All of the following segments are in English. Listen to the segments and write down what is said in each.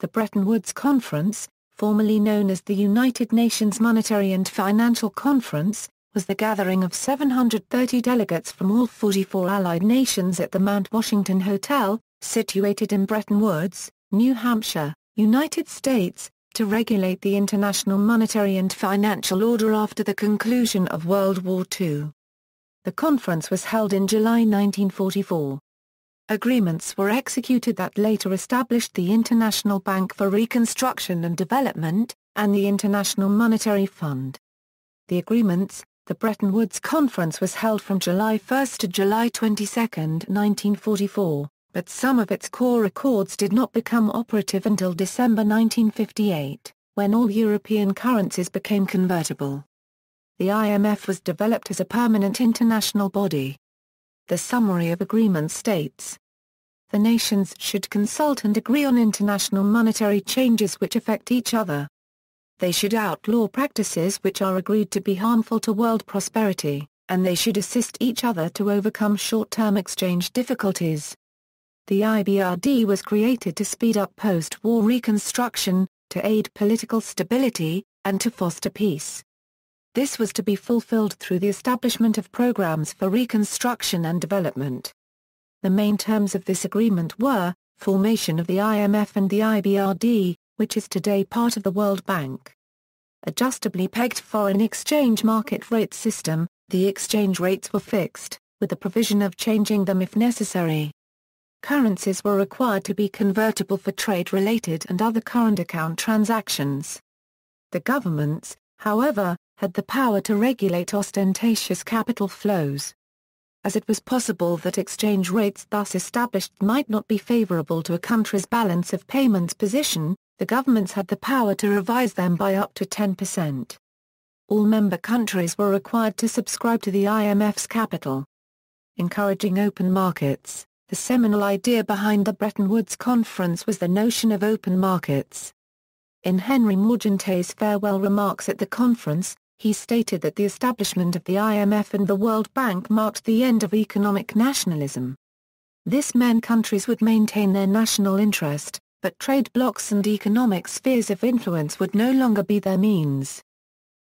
The Bretton Woods Conference, formerly known as the United Nations Monetary and Financial Conference, was the gathering of 730 delegates from all 44 allied nations at the Mount Washington Hotel, situated in Bretton Woods, New Hampshire, United States, to regulate the international monetary and financial order after the conclusion of World War II. The conference was held in July 1944. Agreements were executed that later established the International Bank for Reconstruction and Development, and the International Monetary Fund. The agreements, the Bretton Woods Conference was held from July 1 to July 22, 1944, but some of its core accords did not become operative until December 1958, when all European currencies became convertible. The IMF was developed as a permanent international body. The summary of agreements states: the nations should consult and agree on international monetary changes which affect each other. They should outlaw practices which are agreed to be harmful to world prosperity, and they should assist each other to overcome short-term exchange difficulties. The IBRD was created to speed up post-war reconstruction, to aid political stability, and to foster peace. This was to be fulfilled through the establishment of programs for reconstruction and development. The main terms of this agreement were, formation of the IMF and the IBRD, which is today part of the World Bank. Adjustably pegged foreign exchange market rate system, the exchange rates were fixed, with the provision of changing them if necessary. Currencies were required to be convertible for trade-related and other current account transactions. The governments, however, had the power to regulate ostentatious capital flows. As it was possible that exchange rates thus established might not be favorable to a country's balance of payments position, the governments had the power to revise them by up to 10%. All member countries were required to subscribe to the IMF's capital. Encouraging open markets, the seminal idea behind the Bretton Woods Conference was the notion of open markets. In Henry Morgenthau's farewell remarks at the conference, he stated that the establishment of the IMF and the World Bank marked the end of economic nationalism. This meant countries would maintain their national interest, but trade blocs and economic spheres of influence would no longer be their means.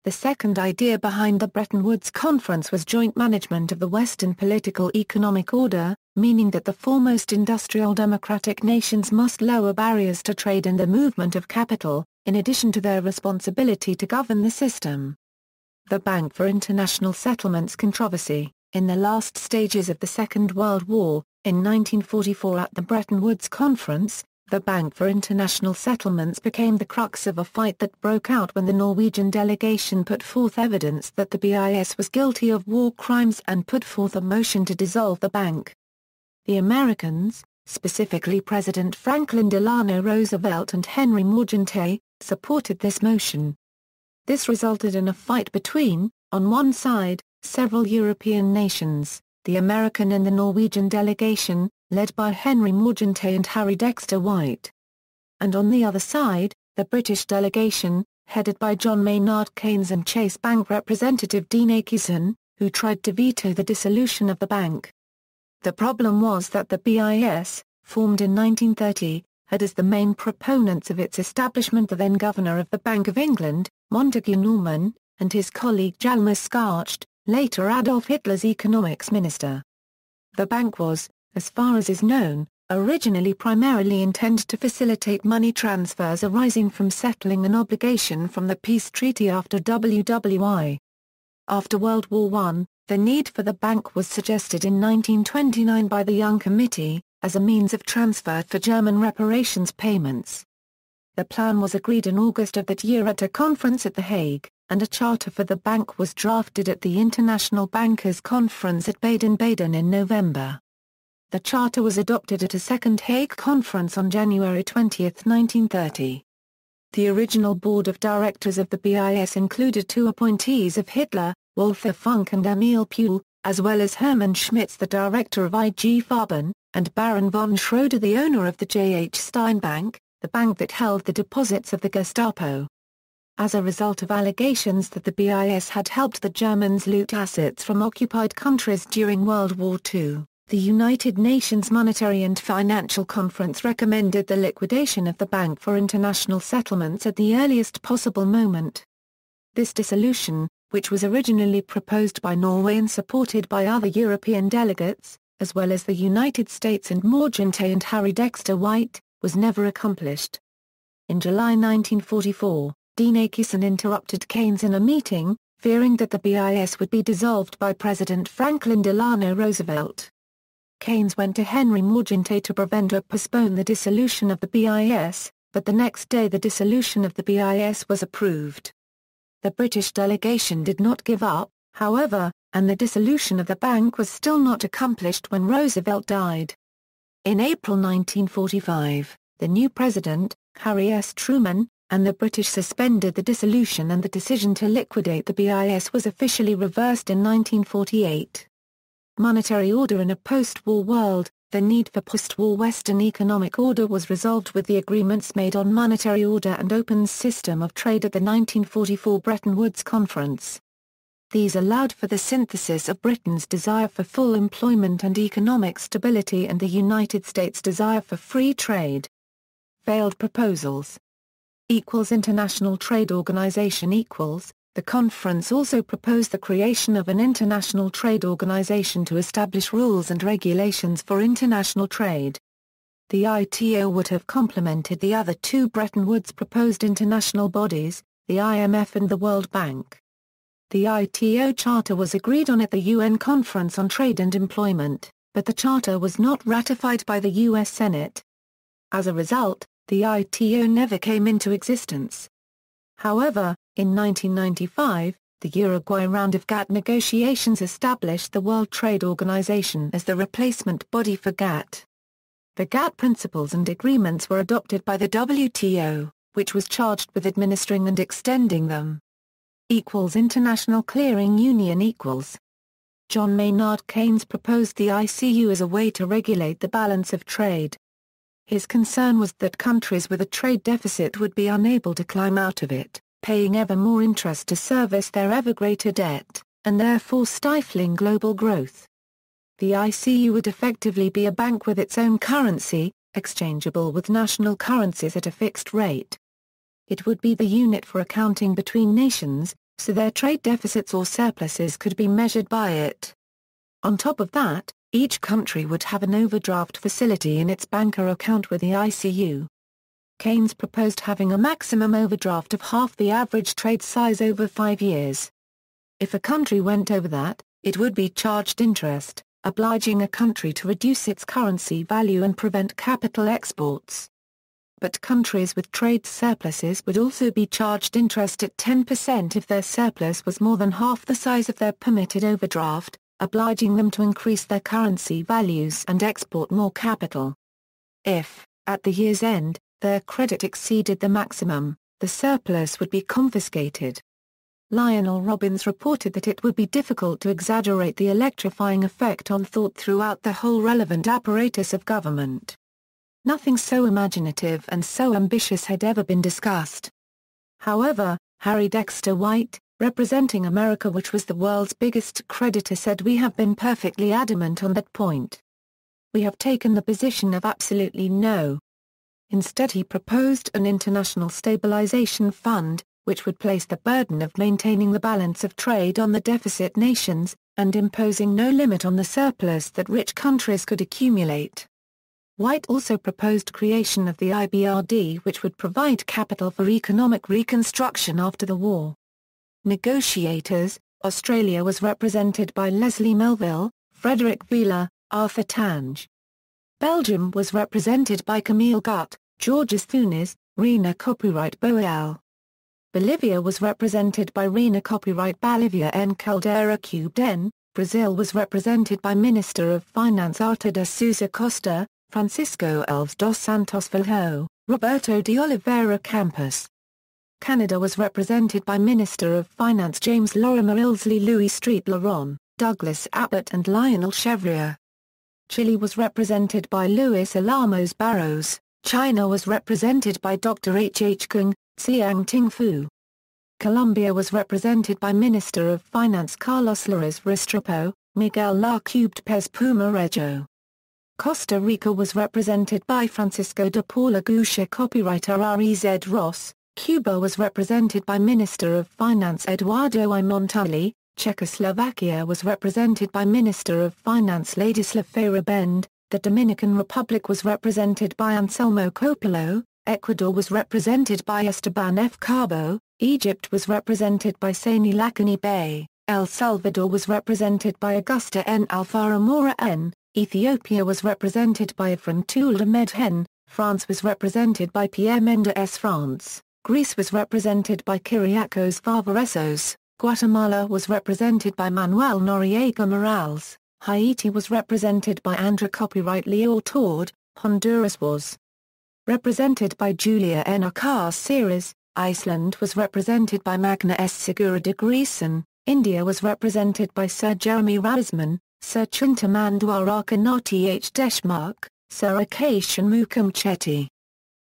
The second idea behind the Bretton Woods Conference was joint management of the Western political economic order, meaning that the foremost industrial democratic nations must lower barriers to trade and the movement of capital, in addition to their responsibility to govern the system. The Bank for International Settlements controversy. In the last stages of the Second World War, in 1944 at the Bretton Woods Conference, the Bank for International Settlements became the crux of a fight that broke out when the Norwegian delegation put forth evidence that the BIS was guilty of war crimes and put forth a motion to dissolve the bank. The Americans, specifically President Franklin Delano Roosevelt and Henry Morgenthau, supported this motion. This resulted in a fight between, on one side, several European nations, the American and the Norwegian delegation, led by Henry Morgenthau and Harry Dexter White. And on the other side, the British delegation, headed by John Maynard Keynes and Chase Bank representative Dean Acheson, who tried to veto the dissolution of the bank. The problem was that the BIS, formed in 1930, had as the main proponents of its establishment the then Governor of the Bank of England, Montague Norman, and his colleague Hjalmar Schacht, later Adolf Hitler's economics minister. The bank was, as far as is known, originally primarily intended to facilitate money transfers arising from settling an obligation from the peace treaty after WWI. After World War I, the need for the bank was suggested in 1929 by the Young Committee, as a means of transfer for German reparations payments. The plan was agreed in August of that year at a conference at The Hague, and a charter for the bank was drafted at the International Bankers' Conference at Baden-Baden in November. The charter was adopted at a second Hague conference on January 20, 1930. The original board of directors of the BIS included two appointees of Hitler, Walther Funk and Emil Puhl, as well as Hermann Schmitz, the director of IG Farben, and Baron von Schroeder, the owner of the J.H. Stein Bank, the bank that held the deposits of the Gestapo. As a result of allegations that the BIS had helped the Germans loot assets from occupied countries during World War II, The United Nations Monetary and Financial Conference recommended the liquidation of the bank for international settlements at the earliest possible moment. This dissolution, which was originally proposed by Norway and supported by other European delegates, as well as the United States and Morgenthau and Harry Dexter White, was never accomplished. In July 1944, Dean Acheson interrupted Keynes in a meeting, fearing that the BIS would be dissolved by President Franklin Delano Roosevelt. Keynes went to Henry Morgenthau to prevent or postpone the dissolution of the BIS, but the next day the dissolution of the BIS was approved. The British delegation did not give up, however, and the dissolution of the bank was still not accomplished when Roosevelt died. In April 1945, the new president, Harry S. Truman, and the British suspended the dissolution, and the decision to liquidate the BIS was officially reversed in 1948. Monetary order in a post-war world. The need for post-war Western economic order was resolved with the agreements made on monetary order and open system of trade at the 1944 Bretton Woods Conference. These allowed for the synthesis of Britain's desire for full employment and economic stability and the United States' desire for free trade. Failed proposals. International Trade Organization The conference also proposed the creation of an international trade organization to establish rules and regulations for international trade. The ITO would have complemented the other two Bretton Woods proposed international bodies, the IMF and the World Bank. The ITO Charter was agreed on at the UN Conference on Trade and Employment, but the Charter was not ratified by the U.S. Senate. As a result, the ITO never came into existence. However, in 1995, the Uruguay round of GATT negotiations established the World Trade Organization as the replacement body for GATT. The GATT principles and agreements were adopted by the WTO, which was charged with administering and extending them. International Clearing Union John Maynard Keynes proposed the ICU as a way to regulate the balance of trade. His concern was that countries with a trade deficit would be unable to climb out of it, paying ever more interest to service their ever greater debt, and therefore stifling global growth. The ICU would effectively be a bank with its own currency, exchangeable with national currencies at a fixed rate. It would be the unit for accounting between nations, so their trade deficits or surpluses could be measured by it. On top of that, each country would have an overdraft facility in its banker account with the ICU. Keynes proposed having a maximum overdraft of half the average trade size over 5 years. If a country went over that, it would be charged interest, obliging a country to reduce its currency value and prevent capital exports. But countries with trade surpluses would also be charged interest at 10% if their surplus was more than half the size of their permitted overdraft, obliging them to increase their currency values and export more capital. If, at the year's end, their credit exceeded the maximum, the surplus would be confiscated. Lionel Robbins reported that it would be difficult to exaggerate the electrifying effect on thought throughout the whole relevant apparatus of government. Nothing so imaginative and so ambitious had ever been discussed. However, Harry Dexter White, representing America, which was the world's biggest creditor, said, "We have been perfectly adamant on that point. We have taken the position of absolutely no." Instead, he proposed an international stabilization fund, which would place the burden of maintaining the balance of trade on the deficit nations, and imposing no limit on the surplus that rich countries could accumulate. White also proposed creation of the IBRD, which would provide capital for economic reconstruction after the war. Negotiators: Australia was represented by Leslie Melville, Frederick Wheeler, Arthur Tange. Belgium was represented by Camille Gut, Georges Thunes, Rena Copyright Boal. Bolivia was represented by Rena Copyright Bolivia N. Caldera Cubden. Brazil was represented by Minister of Finance Arthur da Souza Costa, Francisco Alves dos Santos Filho, Roberto de Oliveira Campos. Canada was represented by Minister of Finance James Lorimer Ilsley Louis Street Laurent, Douglas Abbott and Lionel Chevrier. Chile was represented by Luis Alamos Barros. China was represented by Dr. H. H. Kung, Xiang Ting-fu. Colombia was represented by Minister of Finance Carlos Larraz Restrepo, Miguel La Cubed Pez Pumarejo. Costa Rica was represented by Francisco de Paula Goucher, copywriter R.E.Z. Ross. Cuba was represented by Minister of Finance Eduardo I. Montali. Czechoslovakia was represented by Minister of Finance Ladislav Farabend. The Dominican Republic was represented by Anselmo Coppola. Ecuador was represented by Esteban F. Cabo. Egypt was represented by Saini Lakani Bey. El Salvador was represented by Augusta N. Alfaro Mora N. Ethiopia was represented by Ephraim Toul Ahmed Hen. France was represented by Pierre Mendes France. Greece was represented by Kyriakos Varvaresos. Guatemala was represented by Manuel Noriega Morales. Haiti was represented by Andra copyright Leo Tord. Honduras was represented by Julia N. Series. Iceland was represented by Magna S. Segura de Grayson. India was represented by Sir Jeremy Rasman, Sir Chintamandwar Arkanati Deshmark, Sir Akash Shanmugam Chetty.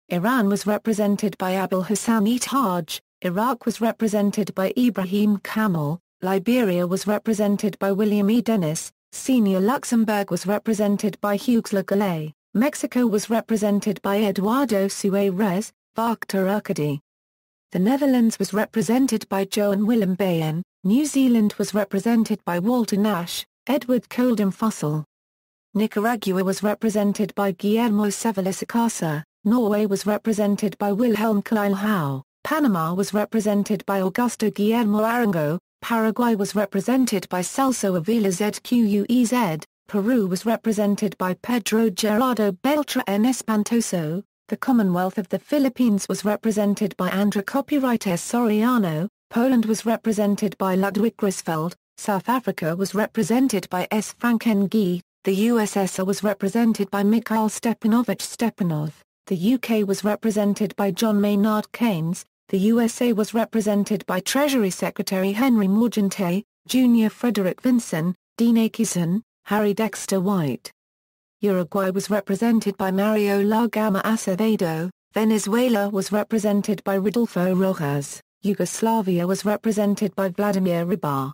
Iran was represented by Abul Hassan Taj. Iraq was represented by Ibrahim Kamal. Liberia was represented by William E. Dennis. Senior Luxembourg was represented by Hugues Le Gallais. Mexico was represented by Eduardo Suarez, Vaktar Arkady. The Netherlands was represented by Joan Willem Bayen. New Zealand was represented by Walter Nash, Edward Coldham Fussell. Nicaragua was represented by Guillermo Cevallos Acasa. Norway was represented by Wilhelm Kleilhau. Panama was represented by Augusto Guillermo Arango. Paraguay was represented by Celso Avila Zquez. Peru was represented by Pedro Gerardo Beltrán Espantoso. The Commonwealth of the Philippines was represented by Andra copyright S. Soriano. Poland was represented by Ludwig Grisfeld. South Africa was represented by S. Franken Guy. The USSR was represented by Mikhail Stepanovich Stepanov. The UK was represented by John Maynard Keynes. The USA was represented by Treasury Secretary Henry Morgenthau, Jr. Frederick Vinson, Dean Acheson, Harry Dexter White. Uruguay was represented by Mario Lagama Acevedo. Venezuela was represented by Rodolfo Rojas. Yugoslavia was represented by Vladimir Rybar.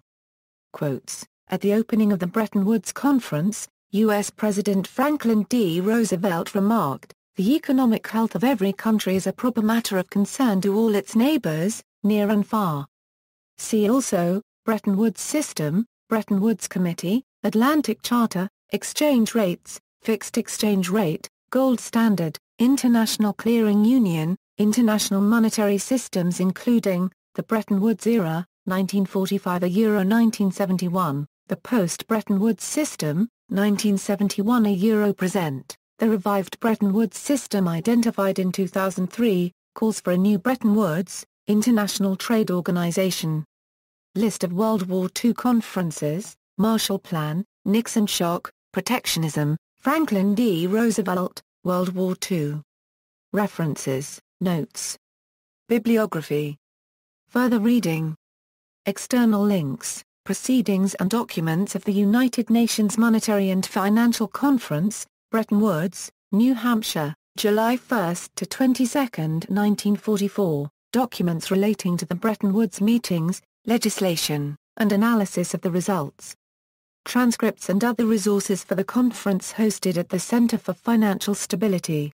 Quotes: At the opening of the Bretton Woods Conference, U.S. President Franklin D. Roosevelt remarked, "The economic health of every country is a proper matter of concern to all its neighbors, near and far." See also, Bretton Woods System, Bretton Woods Committee, Atlantic Charter, Exchange Rates, Fixed Exchange Rate, Gold Standard, International Clearing Union, International Monetary Systems including, the Bretton Woods Era, 1945 Euro 1971, the Post-Bretton Woods System, 1971 Euro present. The revived Bretton Woods system identified in 2003, calls for a new Bretton Woods, International Trade Organization. List of World War II conferences, Marshall Plan, Nixon Shock, Protectionism, Franklin D. Roosevelt, World War II. References, Notes. Bibliography. Further reading. External links, Proceedings and Documents of the United Nations Monetary and Financial Conference, Bretton Woods, New Hampshire, July 1 to 22, 1944. Documents relating to the Bretton Woods meetings, legislation, and analysis of the results. Transcripts and other resources for the conference hosted at the Center for Financial Stability.